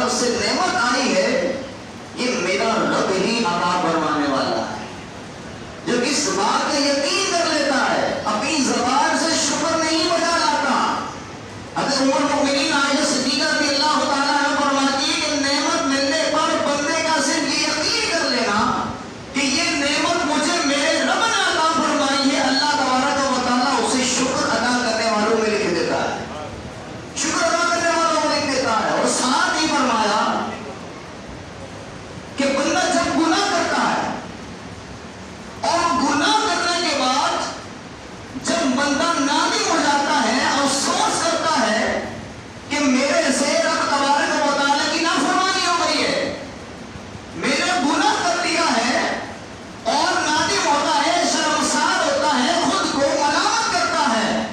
طرف سے نعمت آئی ہے یہ میرا رب ہی عطا فرمانے والا ہے. جو اس بات کا یقین کر لیتا ہے اپنی زبان سے شکر نہیں بجا لاتا. حضرت ام المؤمنین عائشہ صدیقہ رضی اللہ تعالیٰ عنہ فرماتی ہے کہ نعمت ملنے پر بندے کا صرف یہ یقین کر لینا کہ یہ نعمت مجھے میرے رب نے عطا فرمائی ہے، اللہ تبارک و تعالیٰ اسے شکر ادا کرنے والوں میں لکھ دیتا ہے. شکر ادا کرنے والوں میں لکھ دیتا ہے. اور ساتھ ہی فرمایا کہ بندہ جب گناہ کرتا ہے اور گناہ کرنے کے بعد جب بندہ نادم ہو جاتا ہے، افسوس کرتا ہے کہ میرے سے رب تبارک و تعالیٰ کی نافرمانی ہو گئی ہے، میں نے گناہ کر دیا ہے، اور نادم ہوتا ہے، شرمسار ہوتا ہے، خود کو ملامت کرتا ہے،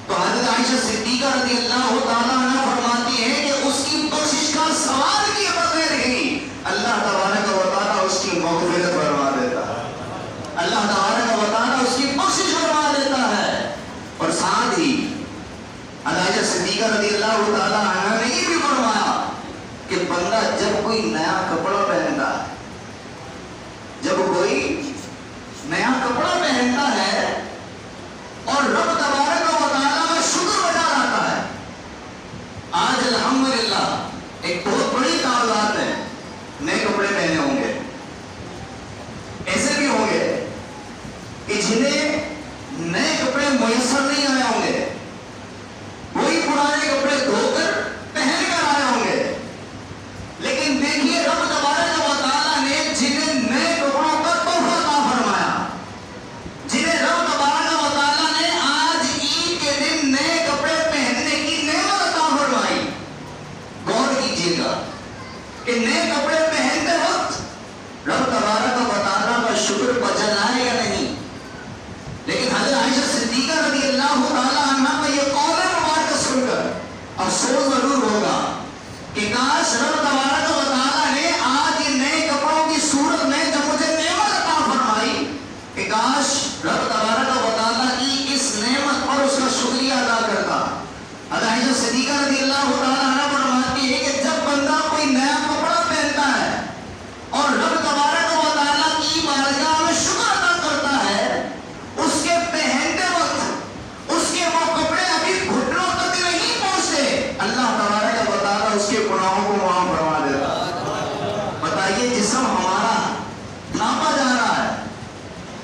تو حضرت عائشہ صدیقہ رضی اللہ تعالیٰ عنہ فرماتی ہے کہ اس کی بخشش کا سوال کیے بغیر ہی اللہ تبارک و تعالیٰ اس کی مغفرت فرما دیتا ہے. اللہ تبارک و تعالیٰ اس کی بخشش فرما دیتا ہے. اور ساتھ ہی عائشہ صدیقہ رضی اللہ تعالیٰ عنہ نے یہ بھی فرمایا کہ بندہ جب کوئی نیا کپڑا پہنتا ہے، جب کوئی نیا کپڑا پہنتا ہے اور رب تبارک و تعالیٰ کا شکر بجا لاتا ہے. آج الحمدللہ ایک بہت بڑی تعداد ہے نئے کپڑے پہنے ہوں گے. ایسے بھی ہوں گے کہ جنہیں نئے کپڑے میسر نہیں آئے ہوں گے، وہی پرانے کپڑے دھو کر پہن کر آئے ہوں گے. لیکن دیکھیے رب تبارک و تعالیٰ نے جنہیں نئے کپڑوں کا تحفہ عطا فرمایا، جنہیں رب تبارک و تعالیٰ نے آج عید کے دن نئے کپڑے پہننے کی نعمت عطا فرمائی. غور کیجیے گا کہ نئے کپڑے پہنتے وقت رب تبارک و تعالیٰ کا شکر بجا لائے یا نہیں. لیکن حضرت عائشہ صدیقہ رضی اللہ تعالیٰ عنہ کا یہ قول مبارک سن کر افسوس ضرور ہوگا کہ کاش رب تبارک و تعالیٰ نے آج یہ نئے کپڑوں کی صورت میں جب مجھے نعمت عطا فرمائی، کہ کاش رب تبارک و تعالیٰ کی اس نعمت پر اس کا شکریہ ادا کرتا. حضرت عائشہ صدیقہ رضی اللہ تعالیٰ عنہ فرماتی ہے کہ جب بندہ کوئی نیا کپڑا پہنتا ہے اور رب تبارک و تعالیٰ کی بارگاہ میں شکر ادا کرتا ہے، اس کے پہنتے وقت اس کے وہ کپڑے ابھی گھٹنوں تک نہیں پہنچتے، اللہ تبارک و تعالیٰ اس کے گناہوں کو معاف فرما دیتا. بتائیے جسم ہمارا ناپا جا رہا ہے،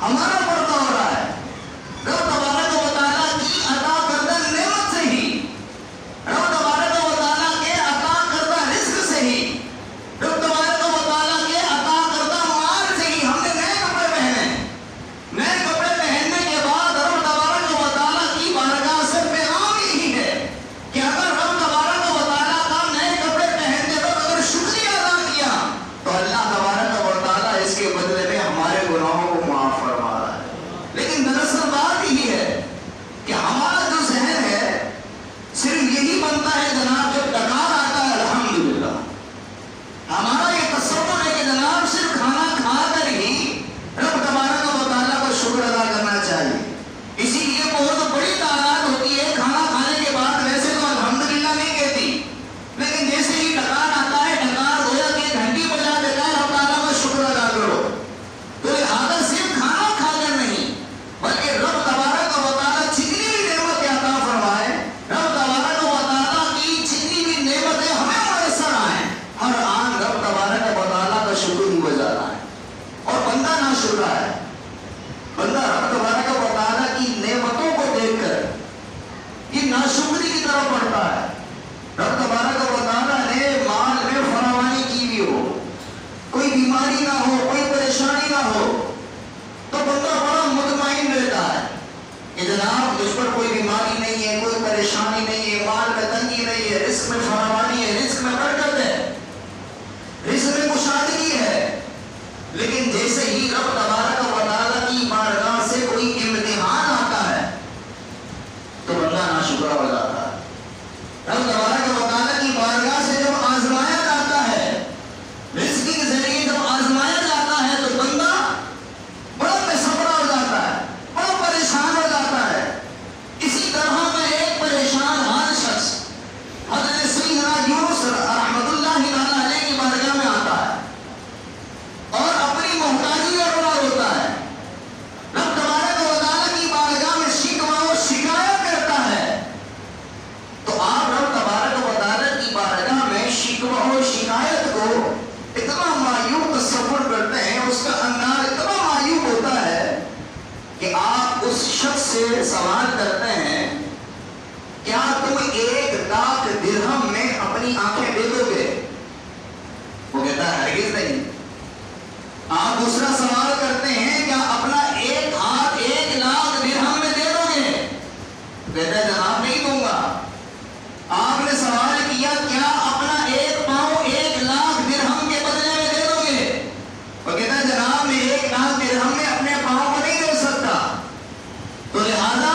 ہمارا پردہ ہو رہا ہے، رب تبارک و تعالیٰ کی عطا کردہ نعمت سے ہی، رب تبارک و تعالیٰ کے عطا کردہ رزق سے ہی، رب تبارک و تعالیٰ کے عطا کردہ مال سے ہی ہم نے نئے کپڑے پہنے. نئے کپڑے پہننے کے بعد رب تبارک و تعالیٰ کی بارگاہ سے پیغام یہی ہے کہ اگر رب تبارک و تعالیٰ کا نئے کپڑے پہنتے وقت اگر شکریہ ادا کیا تو اللہ تبارک و تعالیٰ اس کے بدلے میں ہمارے گناہوں کو معاف فرما رہا ہے. لیکن دراصل بات یہی ہے کہ ہمارا جو ذہن ہے صرف یہی بنتا ہے جناب جب ڈکار آتا ہے الحمدللہ. ہمارا یہ تصور ہے کہ جناب صرف کھانا کھا کر ہی رب تبارک و تعالیٰ کا شکر ادا کرنا چاہیے. اسی لیے بہت بڑی تعداد ہوتی ہے کھانا کھانے کے بعد ویسے تو الحمدللہ نہیں کہتی، لیکن جیسے ہی ڈکار آتا ہے ڈکار گویا کہ گھنٹی بجا دیتا ہے رب تعالیٰ کا شکر ادا کرو. تو لہٰذا صرف کھانا کھا کر نہیں بلکہ رب تبارک و تعالیٰ جتنی بھی نعمتیں عطا فرمائے، رب تبارک و تعالیٰ کی جتنی بھی نعمتیں ہمیں میسر آئیں، ہر آن رب تبارک و تعالیٰ کا شکر ہی بجا رہا ہے. اور بندہ ناشکرا ہے، بندہ رب تبارک و تعالیٰ کی نعمتوں کو دیکھ کر یہ ناشکری کی طرف بڑھتا ہے. رب تبارک و تعالیٰ نے مال میں فراوانی کی بھی ہو، کوئی بیماری نہ ہو، کوئی پریشانی نہ ہو، تو بندہ بڑا مطمئن رہتا ہے کہ جناب مجھ پر کوئی بیماری نہیں ہے، کوئی پریشانی نہیں ہے، مال میں تنگی نہیں ہے، رزق میں فراوانی ہے، رزق میں برکت ہے، رزق میں کشادگی ہے. لیکن جیسے ہی رب تبارک و تعالیٰ کی بارگاہ سے کوئی امتحان آتا ہے تو بندہ ناشکرا ہو جاتا ہے. رب تبارک و تعالیٰ کی بارگاہ سے جب آزمایا جاتا ہے، رزق کے ذریعے جب آزمایا جاتا ہے تو بندہ بڑا بے صبر ہو جاتا ہے، بڑا پریشان ہو جاتا ہے. اسی طرح میں ایک پریشان حال شخص حضرت سیدنا یونس رحمۃ اللہ سوال کرتے ہیں کیا تم 1,00,000 درہم میں اپنی آنکھیں دے دو گے؟ وہ کہتا ہے ہرگز نہیں۔ آپ دوسرا سوال کرتے ہیں کیا اپنا 1 ہاتھ 1,00,000 درہم میں دے دو گے؟ کہتا ہے جناب نہیں دوں گا۔ آپ نے سوال کیا کیا اپنا 1 پاؤں 1,00,000 درہم کے بدلے میں دے دو گے؟ وہ کہتا ہے جناب میں 1,00,000 درہم میں اپنے پاؤں کو نہیں دے سکتا۔ تو لہذا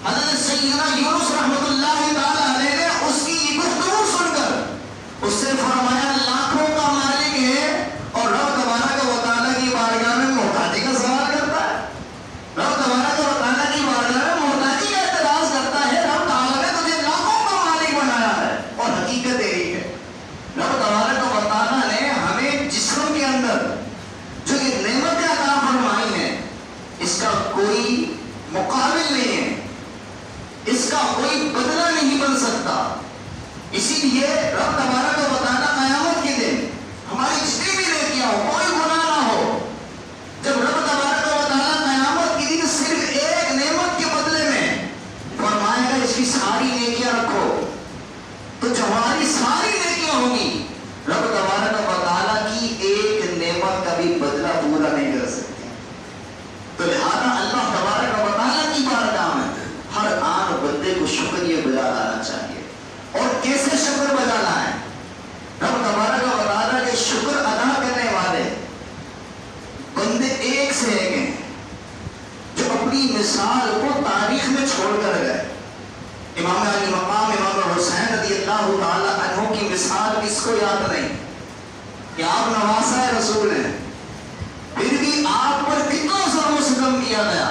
حضرت سیدنا یونس رحمۃ اللہ تعالی علیہ نے اس کی یہ گفتگو سن کر اس سے فرمایا لاکھوں کا مالک ہے اور رب تبارک و تعالیٰ کی بارگاہ میں محتاجی کا سوال کرتا ہے، رب تبارک و تعالیٰ کی بارگاہ میں محتاجی کا اعتراض کرتا ہے۔ رب تعالیٰ نے تجھے لاکھوں کا مالک بنایا ہے اور حقیقت یہی ہے رب تبارک و تعالیٰ نے ہمیں جسم کے اندر جو یہ نعمتیں عطا فرمائی ہیں اس کا کوئی مقابل نہیں ہے، اس کا کوئی بدلہ نہیں بن سکتا۔ اسی لیے رب تبارک و تعالیٰ قیامت کے دن ہماری جتنی بھی نیکیاں ہو، کوئی گناہ نہ ہو، جب رب تبارک و تعالیٰ قیامت کے دن صرف ایک نعمت کے بدلے میں فرمائے گا اس کی ساری نیکیاں رکھو، تو جو ہماری ساری نیکیاں ہوں گی رب تبارک و تعالیٰ کی ایک نعمت کا بھی بدلہ پورا نہیں کر سکتے۔ تو لہذا اللہ تبارک و تعالیٰ کی بارگاہ میں ہر آن بندے کو شکریہ بجا لانا چاہیے۔ اور کیسے شکر بجا لائیں؟ رب تبارک و تعالیٰ کے شکر ادا کرنے والے بندے ایک سے ایک ہیں جو اپنی مثال کو تاریخ میں چھوڑ کر گئے۔ امام علی مقام امام حسین رضی اللہ تعالیٰ عنہ کی مثال کس کو یاد نہیں کہ آپ نواسہ رسول ہیں، پھر بھی آپ پر کتنا ظلم و ستم کیا گیا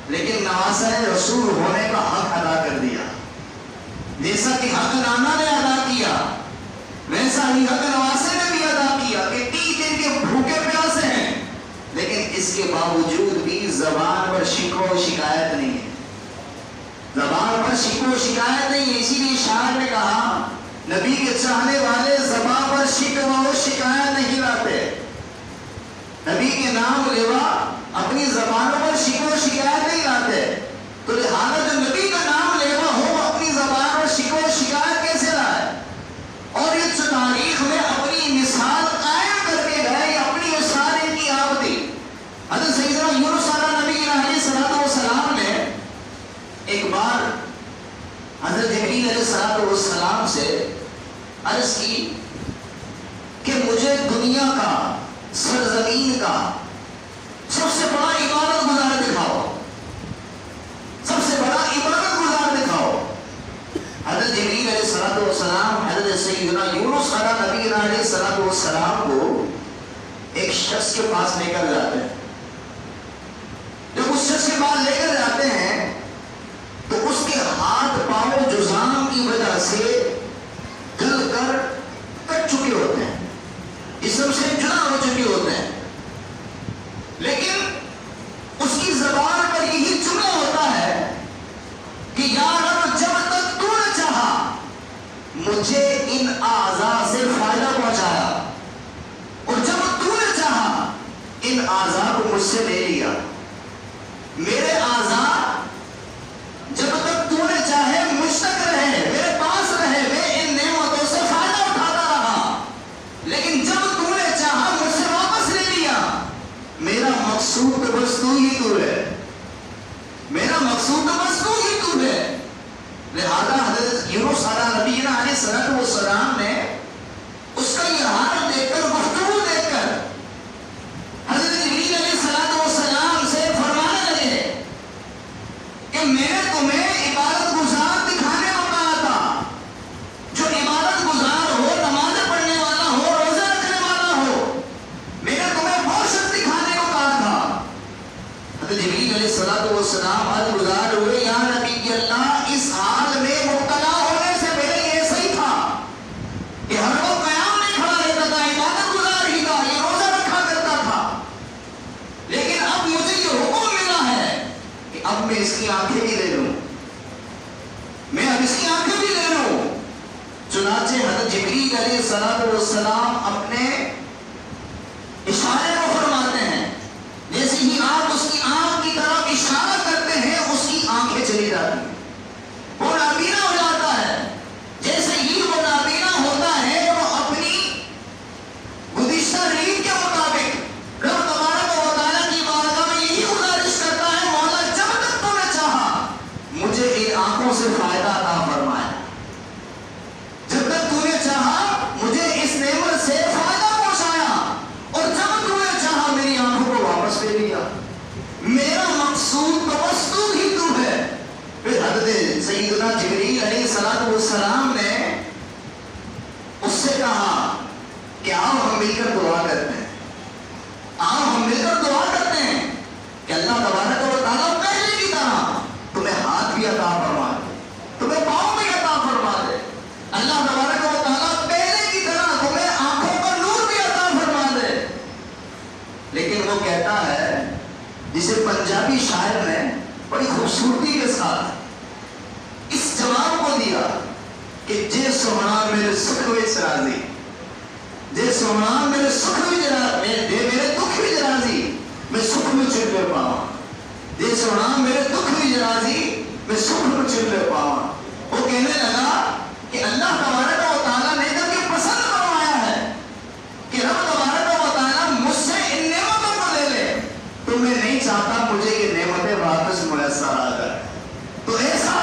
لیکن نواسہ رسول ہونے کا حق ادا کر دیا۔ جیسا کہ حق نانا نے ادا کیا ویسا ہی حق نواسے نے بھی ادا کیا کہ 30 دن کے بھوکے پیاسے ہیں، لیکن اس کے باوجود بھی زبان پر شکوہ و شکایت نہیں ہے، زبان پر شکوہ و شکایت نہیں ہے۔ اسی لیے شاعر نے کہا نبی کے چاہنے والے زبان پر شکوہ و شکایت نہیں لاتے، نبی کے نام لیوا اپنی زبانوں پر شکوہ و شکایت نہیں لاتے۔ تو لہذا جو نبی کا نام لیوا ہو اپنی زبان پر شکوہ و شکایت کیسے لائے؟ اور یہ جو تاریخ میں اپنی مثال قائم کر کے گئے، اپنی مثال ان کی آپ تھی۔ حضرت سیدنا یونس نبی علیہ السلام نے ایک بار حضرت جبریل علیہ السلام سے عرض کی کہ مجھے دنیا کا سرزمین کا سب سے بڑا عبادت گزار دکھاؤ، سب سے بڑا عبادت گزار دکھاؤ۔ حضرت جبریل علیہ السلام حضرت سیدنا یونس نبی علیہ السلام کو ایک شخص کے پاس لے کر جاتے ہیں۔ جب اس شخص کے پاس لے کر جاتے ہیں تو اس کے ہاتھ پاؤں جزام کی وجہ سے گل کر کٹ چکے ہوتے ہیں، جسم سے جدا ہو چکے ہوتے ہیں، لیکن اس کی زبان پر یہی جملہ ہوتا ہے کہ یا رب جب تک تو نے چاہا مجھے ان اعضاء سے فائدہ پہنچایا اور جب تو نے چاہا ان اعضاء کو مجھ سے لے لیا۔ میرے اعضاء جب تک تو نے چاہے مجھ تک رہے، میرے پاس رہے، میں ان نعمتوں سے فائدہ اٹھاتا رہا، لیکن جب تو نے چاہا مجھ سے واپس لے لیا۔ میرا مقصود تو بس تو ہی تو ہے، میرا مقصود تو بس تو ہی تو ہے۔ لہذا حضرت یونس نبی علیہ السلام نے اس کا یہ حال دیکھ کر، گفتگو دیکھ کر حضرت جبریل علیہ السلام سے فرمانے لگے کہ میں نے تمہیں عبادت گزار دکھانے کو کہا تھا، جو عبادت گزار ہو، نمازیں پڑھنے والا ہو، روزے رکھنے والا ہو، میں نے تمہیں وہ شخص دکھانے کو کہا تھا۔ حضرت جبریل علیہ السلام حد گزار ہوئے، یا نبی اللہ اس حال میں مبتلا ہونے سے پہلے یہ صحیح تھا کہ ہر وقت قیام نہیں کھڑا رہتا تھا، عبادت گزار ہی تھا، یہ روزہ رکھا کرتا تھا، لیکن اب مجھے یہ حکم ملا ہے کہ اب میں اس کی آنکھیں بھی لے لوں، میں اب اس کی آنکھیں بھی لے لوں۔ چنانچہ حضرت جبریل علیہ السلام اپنے اشارے کو فرماتے ہیں، جیسے ہی آپ اس کی آنکھ کی طرف اشارہ کرتے ہیں اس کی سے کہا کہ آؤ ہم مل کر دعا کرتے ہیں، آؤ ہم مل کر دعا کرتے ہیں کہ اللہ تبارک و تعالیٰ پہلے کی طرح تمہیں ہاتھ بھی عطا فرما دے، تمہیں پاؤں بھی عطا فرما دے، اللہ تبارک و تعالیٰ پہلے کی طرح تمہیں آنکھوں پر نور بھی عطا فرما دے۔ لیکن وہ کہتا ہے، جسے پنجابی شاعر نے بڑی خوبصورتی کے ساتھ اس جواب کو دیا کہ جے سونا میرے سکھ وچ راضی، جے سونا میرے سکھ وچ راضی، میرے دکھ وچ راضی، میں سکھ میں چلے پاواں، جے سونا میرے دکھ وچ راضی، میں سکھ میں چلے پاواں۔ وہ کہنے لگا کہ اللہ تبارک و تعالیٰ نے جب یہ پسند فرمایا ہے کہ رب تبارک و تعالیٰ مجھ سے ان نعمتوں کو لے لے، تو میں نہیں چاہتا مجھے یہ نعمتیں واپس میسر آ جائیں۔ تو ایسا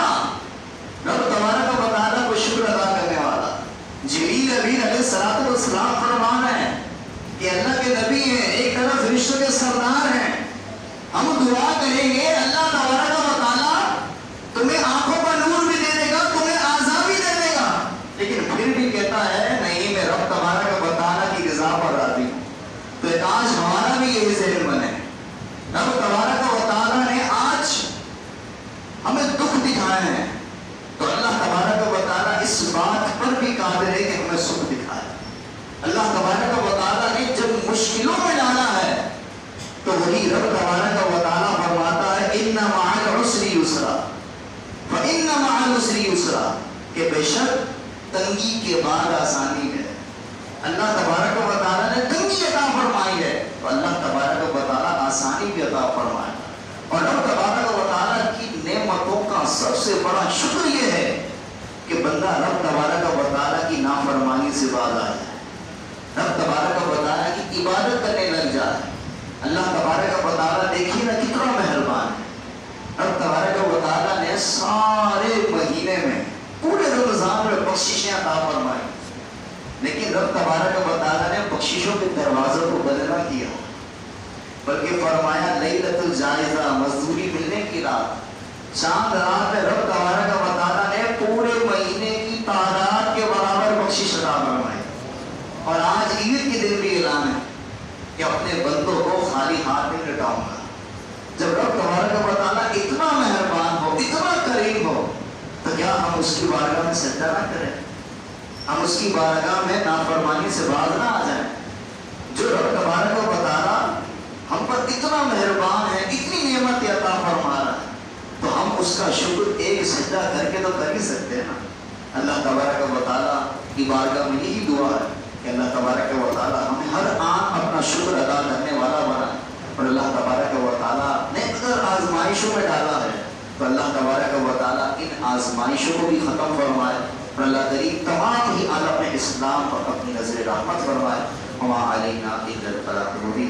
رب تبارک و تعالیٰ کو شکر ادا کرنے والا جبریل امین علیہ السلام فرمان ہے کہ اللہ کے نبی ہیں، ایک طرف فرشتوں کے سردار ہیں، ہم دعا کریں گے اللہ تبارک و تعالیٰ تمہیں آنکھوں پر نور بھی دے دے گا، تمہیں اعضاء بھی دے دے گا، لیکن پھر بھی کہتا ہے نہیں، میں رب تبارک و تعالیٰ کی رضا پر راضی ہوں۔ تو آج ہمارا بھی یہی ذہن بنے، رب تبارک و تعالیٰ نے آج ہمیں دکھ دکھائے ہیں تو اللہ تبارک و تعالیٰ اس بات پر بھی قادر ہے کہ ہمیں سکھ دکھائے۔ اللہ تبارک و تعالیٰ نے جب مشکلوں میں ڈالا ہے تو وہی رب تبارک و تعالیٰ فرماتا ہے اِنَّ مَعَ الْعُسْرِ يُسْرًا فَإِنَّ مَعَ الْعُسْرِ يُسْرًا، کہ بے شک تنگی کے بعد آسانی ہے۔ اللہ تبارک و تعالیٰ نے تنگی عطا فرمائی ہے تو اللہ تبارک و تعالیٰ آسانی بھی عطا فرمائے، اور رب تبارک و تعالیٰ کی نعمتوں کا سب سے بڑا شکر یہ ہے کہ بندہ رب تبارک و تعالیٰ کی نافرمانی سے باز آ جائے، رب تبارک و تعالیٰ کی عبادت کرنے لگ جائے۔ اللہ تبارک و تعالیٰ دیکھیے نا کتنا مہربان ہے، رب تبارک و تعالیٰ نے سارے مہینے میں پورے رمضان میں بخششیں عطا فرمائی، لیکن رب تبارک و تعالیٰ نے بخششوں کے دروازوں کو بند نہ کیا، بلکہ فرمایا لیلۃ الجائزہ، مزدوری ملنے کی رات، چاند رات میں رب تبارک و تعالیٰ نے پورے مہینے کی تعداد کے برابر بخشش عطا فرمائی۔ اور آج عید کے دن بھی اعلان ہے کہ اپنے بندوں کو خالی ہاتھ نہیں لٹاؤں گا۔ جب رب تبارک و تعالیٰ اتنا مہربان ہو، اتنا کریم ہو، تو کیا ہم اس کی بارگاہ میں سجدہ نہ کریں، ہم اس کی بارگاہ میں نافرمانی سے باز نہ آ جائیں؟ جو رب تبارک و تعالیٰ ہم پر اتنا مہربان ہے، اتنی نعمت عطا فرما رہا ہے، تو ہم اس کا شکر ایک سجدہ کر کے تو کر ہی سکتے ہیں نا۔ اللہ تبارک و تعالیٰ کی بارگاہ میں یہی دعا ہے کہ اللہ تبارک و تعالیٰ ہمیں ہر آن اپنا شکر ادا کرنے والا بنا، اور اللہ تبارک و تعالیٰ نے اگر آزمائشوں میں ڈالا ہے تو اللہ تبارک و تعالیٰ ان آزمائشوں کو بھی ختم فرمائے، اور اللہ کریم تمام ہی عالم اسلام پر اپنی نظر رحمت فرمائے۔ وما علینا الا البلاغ المبین۔